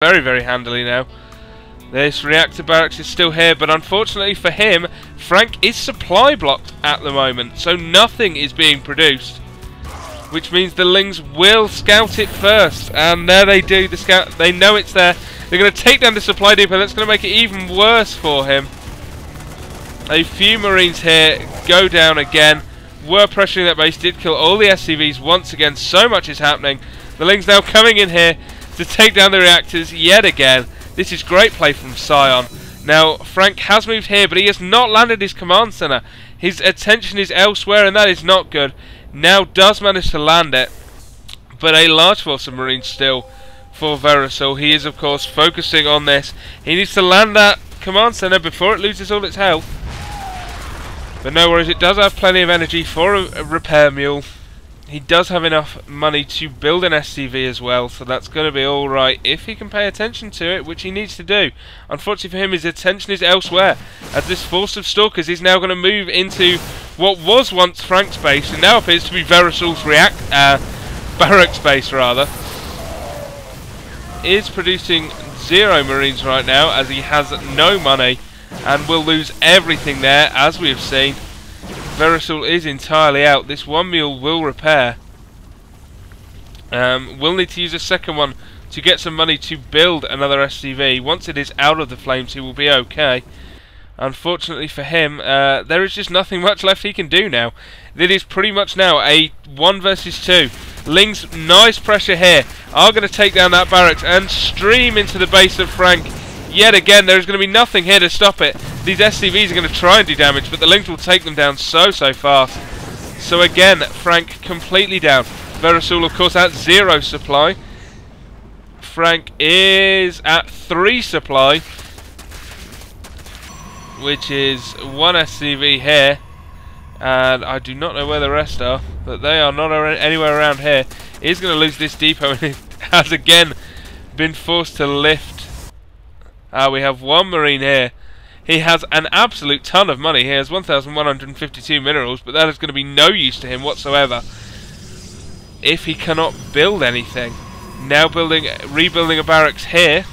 very, very handily now. This reactor barracks is still here, but unfortunately for him, Frank is supply blocked at the moment, so nothing is being produced. Which means the Lings will scout it first, and there they do. The scout, they know it's there. They're going to take down the supply depot. That's going to make it even worse for him. A few Marines here go down again. Were pressuring that base, did kill all the SCVs once again. So much is happening. The Lings now coming in here to take down the reactors yet again. This is great play from Psion. Now, Frank has moved here, but he has not landed his command center. His attention is elsewhere, and that is not good. Now does manage to land it, but a large force of Marines still for Verasule. He is, of course, focusing on this. He needs to land that command center before it loses all its health. But no worries, it does have plenty of energy for a repair mule. He does have enough money to build an SCV as well, so that's going to be alright if he can pay attention to it, which he needs to do. Unfortunately for him, his attention is elsewhere, as this force of stalkers is now going to move into what was once Frank's base, and now appears to be Verasule's barracks base, rather. Is producing 0 Marines right now, as he has no money, and will lose everything there, as we have seen. Verasule is entirely out. This one mule will repair. We'll need to use a second one to get some money to build another SCV. Once it is out of the flames, he will be okay. Unfortunately for him, there is just nothing much left he can do now. It is pretty much now a 1 versus 2. Ling's nice pressure here are going to take down that barracks and stream into the base of Frank. Yet again, there is going to be nothing here to stop it. These SCVs are going to try and do damage, but the Lings will take them down so fast. So again, Frank completely down. Verasule, of course, at 0 supply. Frank is at 3 supply, which is 1 SCV here. And I do not know where the rest are, but they are not anywhere around here. He's going to lose this depot, and he has again been forced to lift. We have 1 Marine here. He has an absolute ton of money. He has 1,152 minerals, but that is going to be no use to him whatsoever if he cannot build anything. Now rebuilding a barracks here.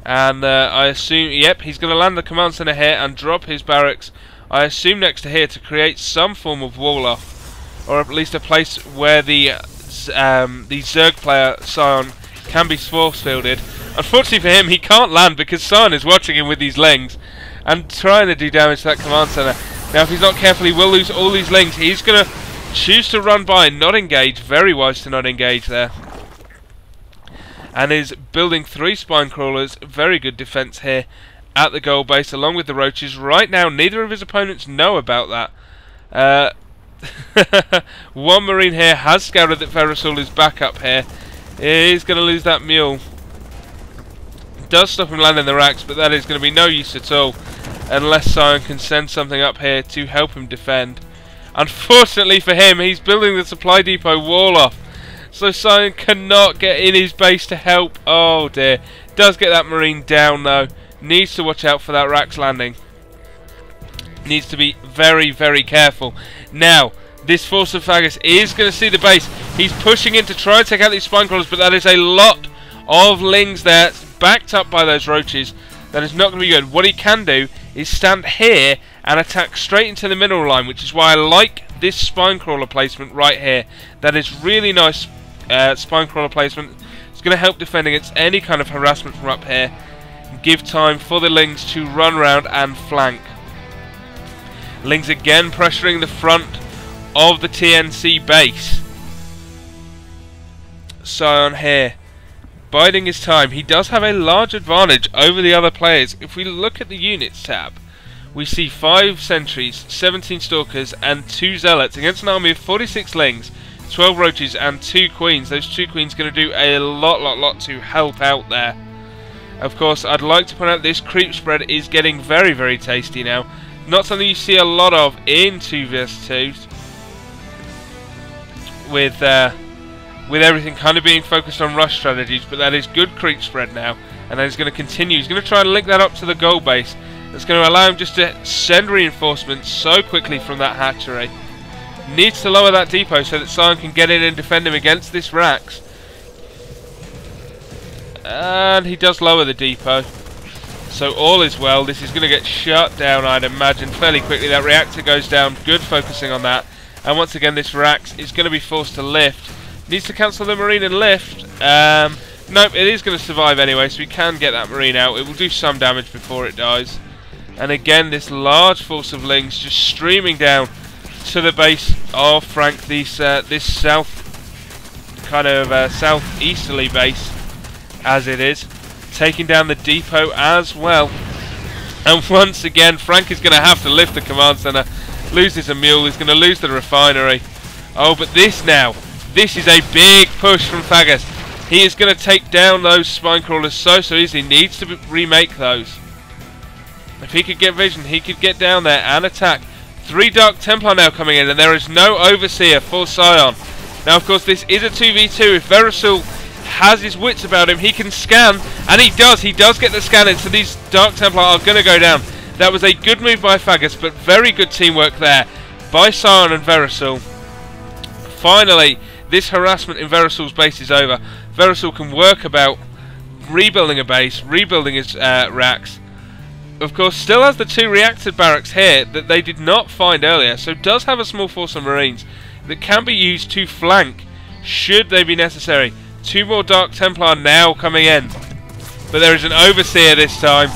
And I assume, yep, he's going to land the command center here and drop his barracks, I assume, next to here to create some form of wall off, or at least a place where the Zerg player Psion can be force fielded. Unfortunately for him, he can't land because Psion is watching him with these Lings and trying to do damage to that command center. Now, if he's not careful, he will lose all these Lings. He's going to choose to run by and not engage. Very wise to not engage there. And is building 3 spine crawlers. Very good defense here at the goal base, along with the roaches. Right now, neither of his opponents know about that. 1 Marine here has scouted that Verasule is back up here. He's going to lose that mule. Does stop him landing the racks, but that is going to be no use at all unless Psion can send something up here to help him defend. Unfortunately for him, he's building the supply depot wall off, so Psion cannot get in his base to help. Oh dear. Does get that Marine down though. Needs to watch out for that racks landing. Needs to be very, very careful. Now, this force of Faggus is going to see the base. He's pushing in to try and take out these spine crawlers, but that is a lot of Lings there, backed up by those roaches. That is not going to be good. What he can do is stand here and attack straight into the mineral line, which is why I like this spine crawler placement right here. That is really nice spine crawler placement. It's going to help defend against any kind of harassment from up here. Give time for the Lings to run around and flank. Lings again pressuring the front of the TNC base. Psion here, biding his time. He does have a large advantage over the other players. If we look at the units tab, we see 5 sentries, 17 stalkers and 2 zealots against an army of 46 Lings, 12 roaches and 2 queens. Those 2 queens going to do a lot to help out there. Of course, I'd like to point out this creep spread is getting very, very tasty now. Not something you see a lot of in 2 vs 2s, with everything kind of being focused on rush strategies, but that is good creep spread now, and that is going to continue. He's going to try and link that up to the goal base. That's going to allow him just to send reinforcements so quickly from that hatchery. Needs to lower that depot so that Psion can get in and defend him against this Rax. And he does lower the depot. So all is well. This is going to get shut down, I'd imagine, fairly quickly. That reactor goes down. Good focusing on that. And once again, this Rax is going to be forced to lift. Needs to cancel the Marine and lift. Nope, it is going to survive anyway, so we can get that Marine out. It will do some damage before it dies. And again, this large force of Lings just streaming down to the base of Frank. This south, kind of southeasterly base, as it is. Taking down the depot as well. And once again, Frank is going to have to lift the command center. Loses a mule. He's going to lose the refinery. Oh, but this now. This is a big push from Faggus. He is going to take down those spine crawlers so easily. He needs to remake those. If he could get vision, he could get down there and attack. 3 Dark Templar now coming in, and there is no Overseer for Psion. Now, of course, this is a 2v2. If Verasule has his wits about him, he can scan, and he does get the scan in, so these Dark Templar are going to go down. That was a good move by Faggus, but very good teamwork there by Psion and Verasule. Finally, this harassment in Verasule's base is over. Verasule can work about rebuilding a base, rebuilding his racks. Of course, still has the 2 reactor barracks here that they did not find earlier, so does have a small force of Marines that can be used to flank should they be necessary. 2 more Dark Templar now coming in, but there is an Overseer this time,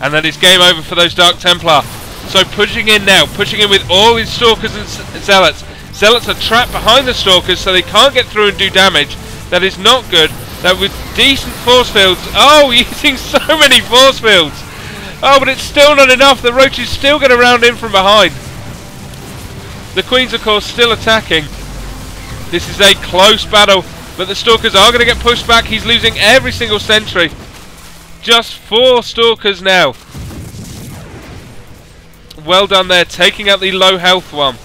and that is game over for those Dark Templar. So pushing in now, pushing in with all his Stalkers and Zealots. Zealots are trapped behind the Stalkers, so they can't get through and do damage. That is not good. That with decent force fields. Oh, using so many force fields. Oh, but it's still not enough. The Roach is still going to round in from behind. The Queens, of course, still attacking. This is a close battle, but the Stalkers are going to get pushed back. He's losing every single sentry. Just 4 Stalkers now. Well done there, taking out the low health one.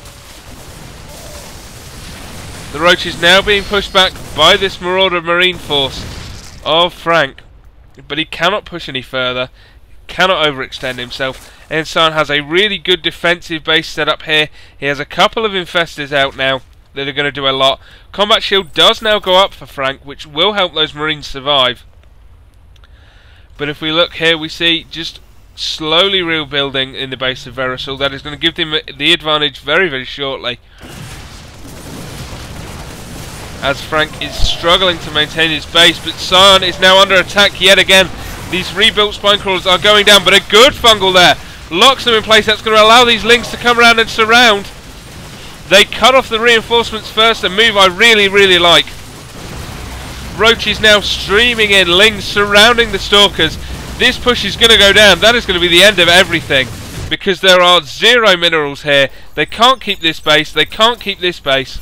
The Roach is now being pushed back by this Marauder Marine force of Frank, but he cannot push any further. Cannot overextend himself. Ensign has a really good defensive base set up here. He has a couple of infestors out now that are going to do a lot. Combat shield does now go up for Frank, which will help those Marines survive. But if we look here, we see just slowly rebuilding in the base of Verasule. That is going to give them the advantage very, very shortly, as Frank is struggling to maintain his base. But Psion is now under attack yet again. These rebuilt spine crawlers are going down, but a good fungal there locks them in place. That's going to allow these Lings to come around and surround. They cut off the reinforcements first, a move I really, really like. Roach is now streaming in, Lings surrounding the Stalkers. This push is going to go down. That is going to be the end of everything, because there are 0 minerals here. They can't keep this base. They can't keep this base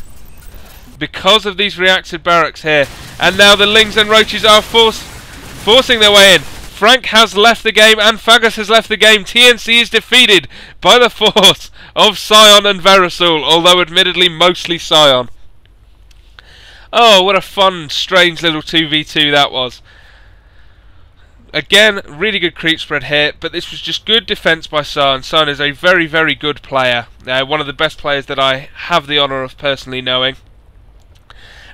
because of these reactive barracks here. And now the Lings and Roaches are forcing their way in. Frank has left the game and Faggus has left the game. TNC is defeated by the force of Psion and Verasule, although admittedly mostly Psion. Oh, what a fun, strange little 2v2 that was. Again, really good creep spread here, but this was just good defence by Psion. Psion is a very, very good player. One of the best players that I have the honour of personally knowing.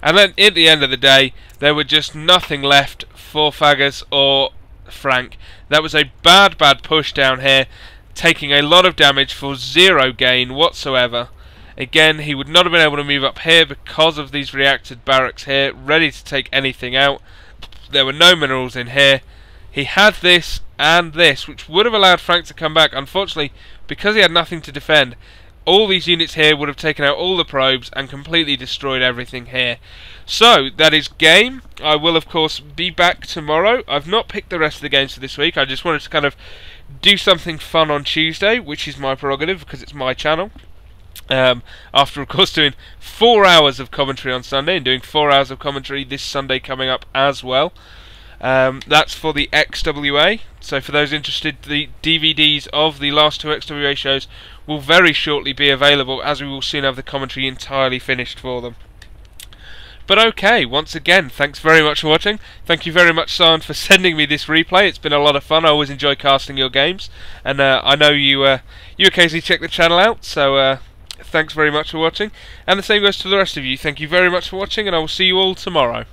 And then, at the end of the day, there were just nothing left for Faggus or Frank. That was a bad push down here, taking a lot of damage for 0 gain whatsoever. Again, he would not have been able to move up here because of these reacted barracks here, ready to take anything out. There were no minerals in here. He had this and this, which would have allowed Frank to come back. Unfortunately, because he had nothing to defend, all these units here would have taken out all the probes and completely destroyed everything here. So, that is game. I will, of course, be back tomorrow. I've not picked the rest of the games for this week. I just wanted to kind of do something fun on Tuesday, which is my prerogative because it's my channel. After, of course, doing 4 hours of commentary on Sunday and doing 4 hours of commentary this Sunday coming up as well. That's for the XWA. So for those interested, the DVDs of the last 2 XWA shows will very shortly be available, as we will soon have the commentary entirely finished for them. But okay, once again, thanks very much for watching. Thank you very much, Psion, for sending me this replay. It's been a lot of fun. I always enjoy casting your games, and I know you occasionally check the channel out, so thanks very much for watching. And the same goes to the rest of you. Thank you very much for watching, and I will see you all tomorrow.